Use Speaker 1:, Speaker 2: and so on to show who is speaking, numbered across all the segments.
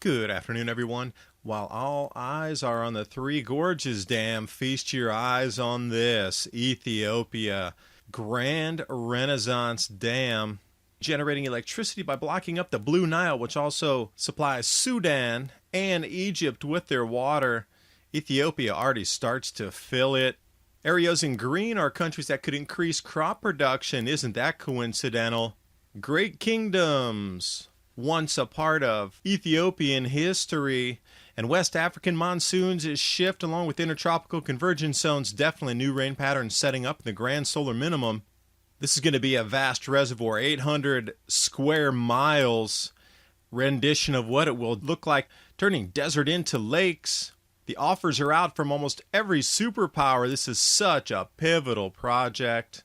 Speaker 1: Good afternoon, everyone. While all eyes are on the Three Gorges Dam, feast your eyes on this. Ethiopia. Grand Renaissance Dam, generating electricity by blocking up the Blue Nile, which also supplies Sudan and Egypt with their water. Ethiopia already starts to fill it. Areas in green are countries that could increase crop production. Isn't that coincidental? Great kingdoms, once a part of Ethiopian history, and West African monsoons shift along with intertropical convergence zones. Definitely new rain patterns setting up in the grand solar minimum. This is going to be a vast reservoir, 800 square miles, rendition of what it will look like, turning desert into lakes. The offers are out from almost every superpower. This is such a pivotal project.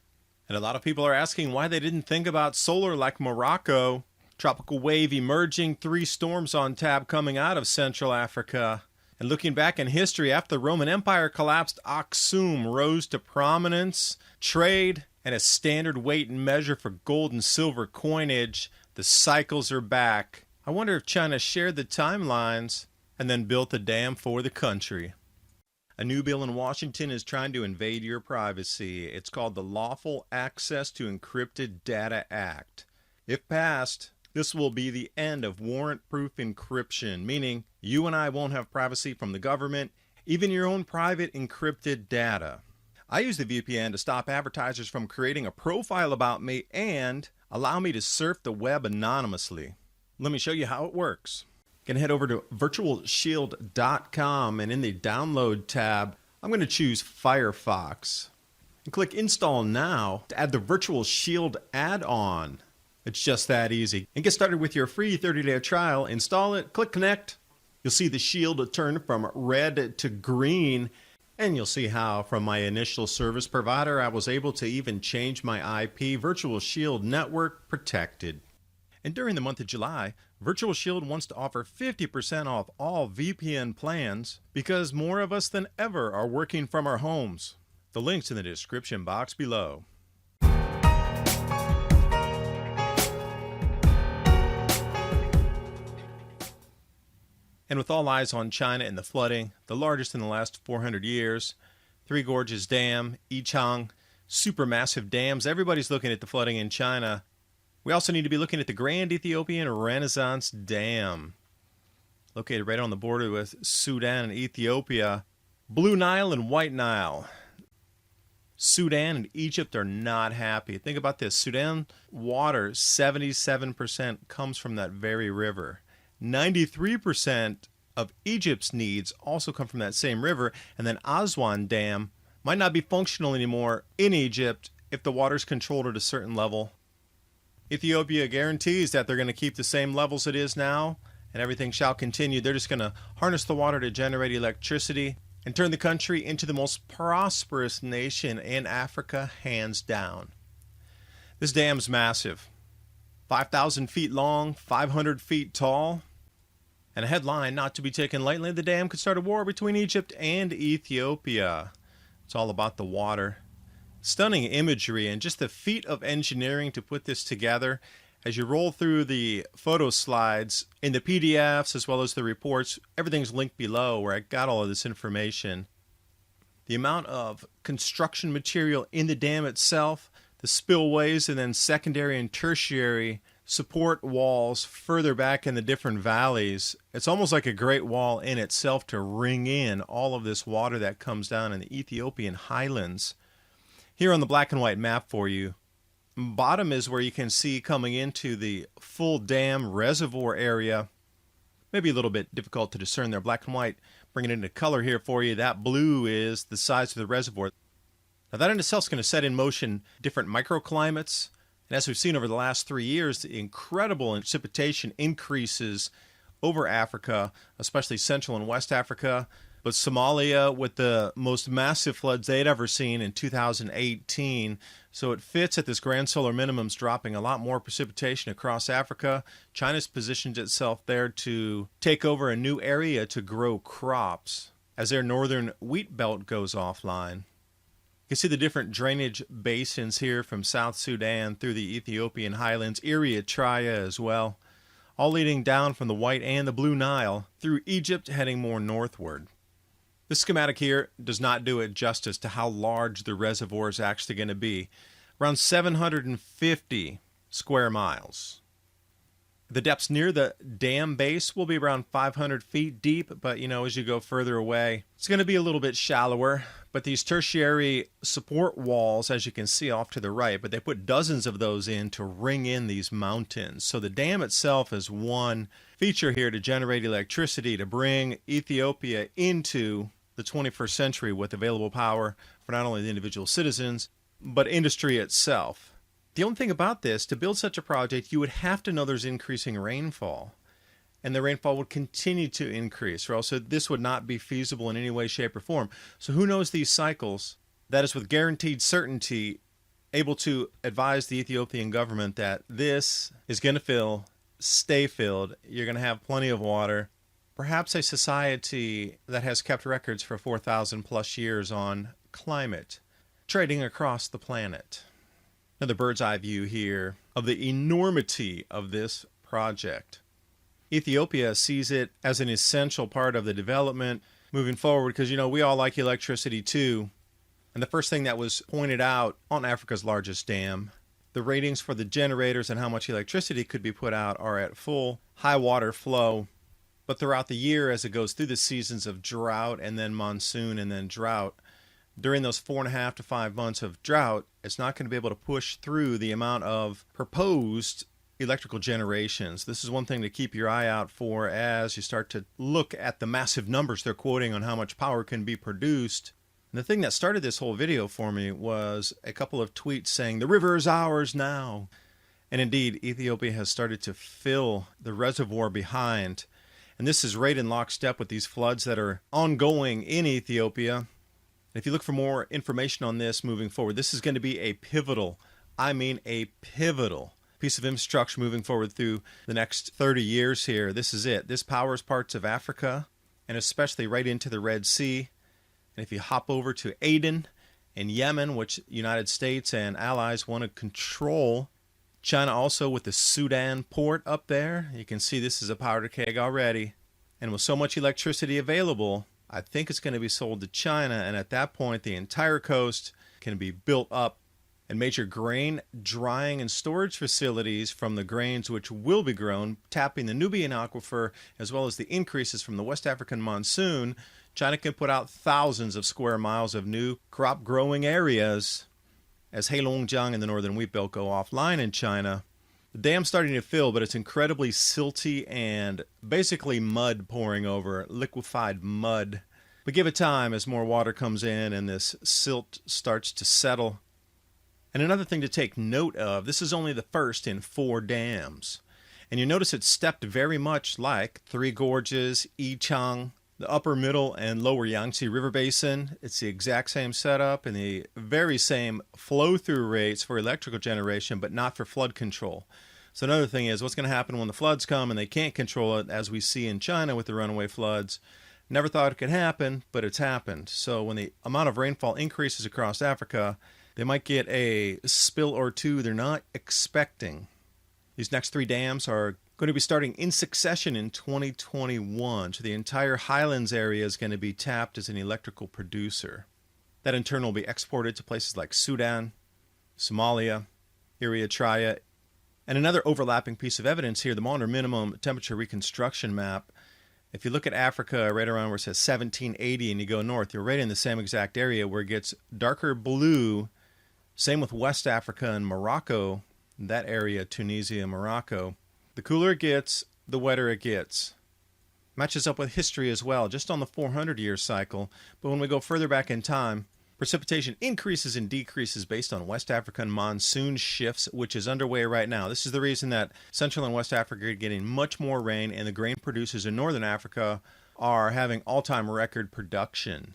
Speaker 1: And a lot of people are asking why they didn't think about solar like Morocco. Tropical wave emerging, 3 storms on tap coming out of Central Africa. And looking back in history, after the Roman Empire collapsed, Axum rose to prominence. Trade and a standard weight and measure for gold and silver coinage. The cycles are back. I wonder if China shared the timelines and then built the dam for the country. A new bill in Washington is trying to invade your privacy. It's called the Lawful Access to Encrypted Data Act. If passed, this will be the end of warrant-proof encryption, meaning you and I won't have privacy from the government, even your own private encrypted data. I use the VPN to stop advertisers from creating a profile about me and allow me to surf the web anonymously. Let me show you how it works. You can head over to virtualshield.com, and in the Download tab, I'm going to choose Firefox. And click Install Now to add the Virtual Shield add-on. It's just that easy. And get started with your free 30-day trial. Install it, click Connect. You'll see the shield turn from red to green. And you'll see how from my initial service provider, I was able to even change my IP. Virtual Shield Network protected. And during the month of July, Virtual Shield wants to offer 50% off all VPN plans because more of us than ever are working from our homes. The link's in the description box below. And with all eyes on China and the flooding, the largest in the last 400 years, Three Gorges Dam, Yichang, supermassive dams, everybody's looking at the flooding in China. We also need to be looking at the Grand Ethiopian Renaissance Dam, located right on the border with Sudan and Ethiopia. Blue Nile and White Nile. Sudan and Egypt are not happy. Think about this. Sudan water, 77% comes from that very river. 93% of Egypt's needs also come from that same river, and then Aswan Dam might not be functional anymore in Egypt if the water's controlled at a certain level. Ethiopia guarantees that they're going to keep the same levels it is now, and everything shall continue. They're just going to harness the water to generate electricity and turn the country into the most prosperous nation in Africa, hands down. This dam's massive. 5,000 feet long, 500 feet tall. And a headline not to be taken lightly, the dam could start a war between Egypt and Ethiopia. It's all about the water. Stunning imagery and just the feat of engineering to put this together. As you roll through the photo slides in the PDFs as well as the reports, everything's linked below where I got all of this information. The amount of construction material in the dam itself, the spillways, and then secondary and tertiary support walls further back in the different valleys. It's almost like a great wall in itself to ring in all of this water that comes down in the Ethiopian highlands. Here on the black and white map for you, bottom is where you can see coming into the full dam reservoir area. Maybe a little bit difficult to discern there, black and white. Bring it into color here for you. That blue is the size of the reservoir. Now that in itself is going to set in motion different microclimates. And as we've seen over the last 3 years, the incredible precipitation increases over Africa, especially Central and West Africa. But Somalia with the most massive floods they'd ever seen in 2018. So it fits at this grand solar minimums, dropping a lot more precipitation across Africa. China's positioned itself there to take over a new area to grow crops as their northern wheat belt goes offline. You can see the different drainage basins here from South Sudan through the Ethiopian highlands, Eritrea as well. all leading down from the White and the Blue Nile through Egypt, heading more northward. This schematic here does not do it justice to how large the reservoir is actually going to be. Around 750 square miles. The depths near the dam base will be around 500 feet deep, but as you go further away, it's going to be a little bit shallower. But these tertiary support walls, as you can see off to the right, but they put dozens of those in to ring in these mountains. So the dam itself is one feature here to generate electricity, to bring Ethiopia into the 21st century with available power for not only the individual citizens, but industry itself. The only thing about this, to build such a project, you would have to know there's increasing rainfall. And the rainfall would continue to increase, or else this would not be feasible in any way, shape, or form. So who knows these cycles? That is with guaranteed certainty able to advise the Ethiopian government that this is going to fill, stay filled, you're going to have plenty of water. Perhaps a society that has kept records for 4,000 plus years on climate, trading across the planet. Another bird's eye view here of the enormity of this project. Ethiopia sees it as an essential part of the development moving forward because, we all like electricity too. And the first thing that was pointed out on Africa's largest dam, the ratings for the generators and how much electricity could be put out are at full high water flow. But throughout the year, as it goes through the seasons of drought and then monsoon and then drought, during those 4.5 to 5 months of drought, it's not going to be able to push through the amount of proposed electrical generations. This is one thing to keep your eye out for as you start to look at the massive numbers they're quoting on how much power can be produced. And the thing that started this whole video for me was a couple of tweets saying, "The river is ours now." And indeed, Ethiopia has started to fill the reservoir behind. And this is right in lockstep with these floods that are ongoing in Ethiopia. If you look for more information on this moving forward, this is going to be a pivotal piece of infrastructure moving forward through the next 30 years here. This is it. This powers parts of Africa and especially right into the Red Sea. And if you hop over to Aden in Yemen, which the United States and allies want to control, China also with the Sudan port up there, you can see this is a powder keg already. And with so much electricity available, I think it's going to be sold to China, and at that point the entire coast can be built up and major grain drying and storage facilities from the grains which will be grown, tapping the Nubian aquifer as well as the increases from the West African monsoon. China can put out thousands of square miles of new crop growing areas as Heirloom and the northern wheat belt go offline in China. The dam's starting to fill, but it's incredibly silty and basically mud pouring over, liquefied mud. But give it time as more water comes in and this silt starts to settle. And another thing to take note of, this is only the first in 4 dams. And you notice it's stepped very much like Three Gorges, Yichang, the upper, middle, and lower Yangtze River Basin. It's the exact same setup and the very same flow-through rates for electrical generation, but not for flood control. So another thing is, what's going to happen when the floods come and they can't control it, as we see in China with the runaway floods? Never thought it could happen, but it's happened. So when the amount of rainfall increases across Africa, they might get a spill or two they're not expecting. These next 3 dams are going to be starting in succession in 2021. So the entire highlands area is going to be tapped as an electrical producer. That in turn will be exported to places like Sudan, Somalia, Eritrea. And another overlapping piece of evidence here, the Maunder minimum temperature reconstruction map. If you look at Africa right around where it says 1780 and you go north, you're right in the same exact area where it gets darker blue. Same with West Africa and Morocco, that area, Tunisia, Morocco. The cooler it gets, the wetter it gets. Matches up with history as well, just on the 400-year cycle. But when we go further back in time, precipitation increases and decreases based on West African monsoon shifts, which is underway right now. This is the reason that Central and West Africa are getting much more rain, and the grain producers in Northern Africa are having all-time record production.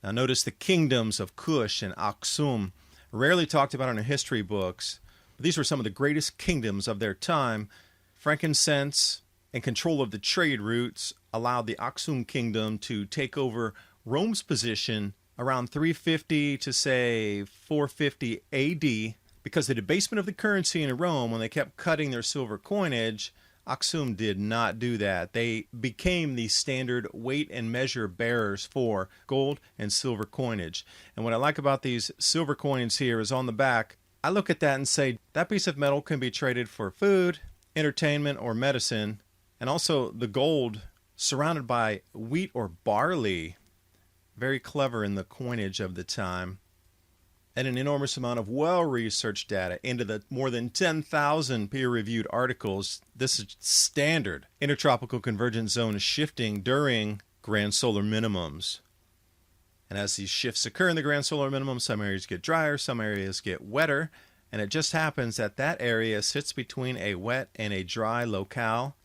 Speaker 1: Now notice the kingdoms of Kush and Axum, rarely talked about in our history books. But these were some of the greatest kingdoms of their time. Frankincense and control of the trade routes allowed the Axum kingdom to take over Rome's position around 350 to, say, 450 AD, because the debasement of the currency in Rome, when they kept cutting their silver coinage, Axum did not do that. They became the standard weight and measure bearers for gold and silver coinage. And what I like about these silver coins here is on the back, I look at that and say that piece of metal can be traded for food, entertainment, or medicine. And also the gold surrounded by wheat or barley. Very clever in the coinage of the time. And an enormous amount of well-researched data into the more than 10,000 peer-reviewed articles. This is standard intertropical convergence zone shifting during grand solar minimums. And as these shifts occur in the grand solar minimum, some areas get drier, some areas get wetter, and it just happens that that area sits between a wet and a dry locale.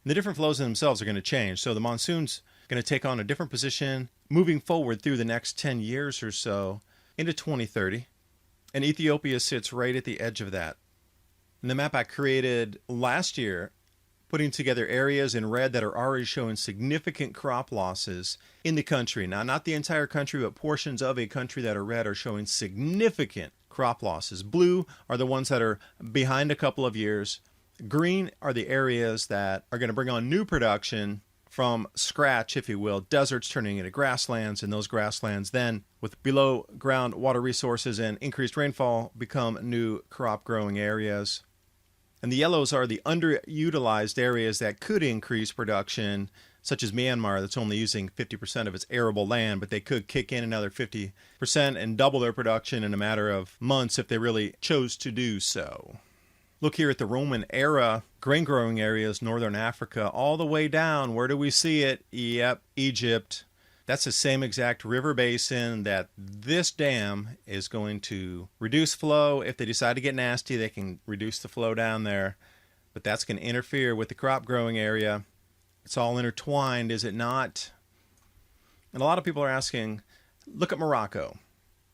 Speaker 1: And the different flows in themselves are going to change. So the monsoon's going to take on a different position moving forward through the next 10 years or so into 2030. And Ethiopia sits right at the edge of that. And the map I created last year, putting together areas in red that are already showing significant crop losses in the country. Now, not the entire country, but portions of a country that are red are showing significant crop losses. Blue are the ones that are behind a couple of years. Green are the areas that are going to bring on new production from scratch, if you will, deserts turning into grasslands, and those grasslands then, with below ground water resources and increased rainfall, become new crop growing areas. And the yellows are the underutilized areas that could increase production, such as Myanmar, that's only using 50% of its arable land, but they could kick in another 50% and double their production in a matter of months if they really chose to do so. Look here at the Roman era grain growing areas, northern Africa, all the way down. Where do we see it? Yep, Egypt. That's the same exact river basin that this dam is going to reduce flow. If they decide to get nasty, they can reduce the flow down there. But that's going to interfere with the crop growing area. It's all intertwined, is it not? And a lot of people are asking, look at Morocco.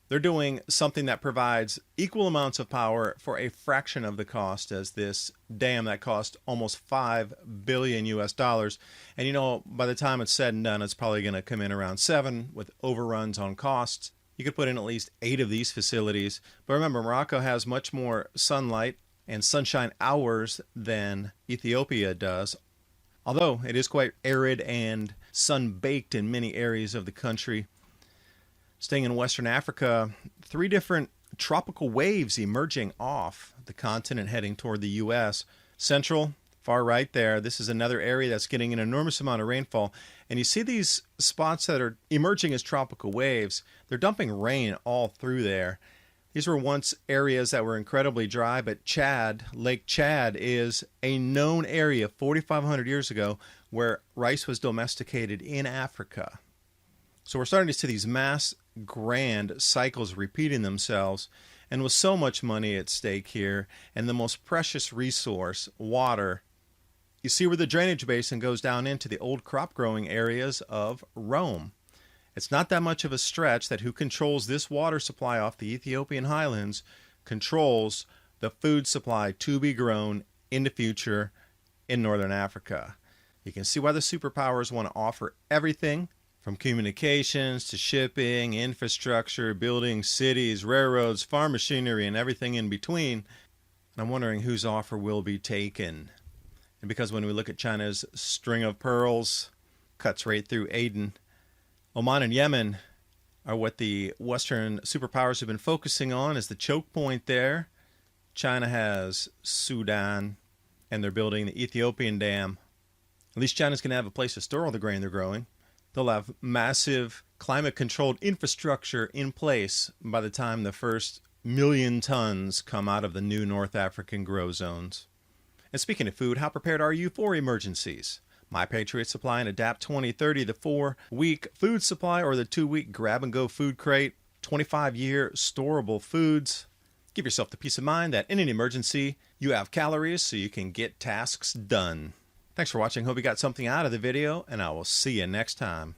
Speaker 1: They're doing something that provides equal amounts of power for a fraction of the cost as this dam that cost almost $5 billion US. And you know, by the time it's said and done, it's probably going to come in around 7 with overruns on costs. You could put in at least 8 of these facilities. But remember, Morocco has much more sunlight and sunshine hours than Ethiopia does. Although it is quite arid and sun-baked in many areas of the country. Staying in Western Africa, 3 different tropical waves emerging off the continent heading toward the U.S. Central, far right there, this is another area that's getting an enormous amount of rainfall. And you see these spots that are emerging as tropical waves. They're dumping rain all through there. These were once areas that were incredibly dry, but Chad, Lake Chad, is a known area 4,500 years ago where rice was domesticated in Africa. So we're starting to see these mass grand cycles repeating themselves, and with so much money at stake here and the most precious resource, water, you see where the drainage basin goes down into the old crop growing areas of Rome. It's not that much of a stretch that who controls this water supply off the Ethiopian highlands controls the food supply to be grown in the future in northern Africa. You can see why the superpowers want to offer everything from communications to shipping, infrastructure, building cities, railroads, farm machinery, and everything in between. And I'm wondering whose offer will be taken. And because when we look at China's string of pearls, cuts right through Aden, Oman and Yemen are what the Western superpowers have been focusing on as the choke point there. China has Sudan, and they're building the Ethiopian dam. At least China's going to have a place to store all the grain they're growing. They'll have massive climate-controlled infrastructure in place by the time the first 1 million tons come out of the new North African grow zones. And speaking of food, how prepared are you for emergencies? My Patriot Supply and Adapt 2030, the 4-week food supply or the 2-week grab-and-go food crate, 25-year storable foods. Give yourself the peace of mind that in an emergency, you have calories so you can get tasks done. Thanks for watching. Hope you got something out of the video, and I will see you next time.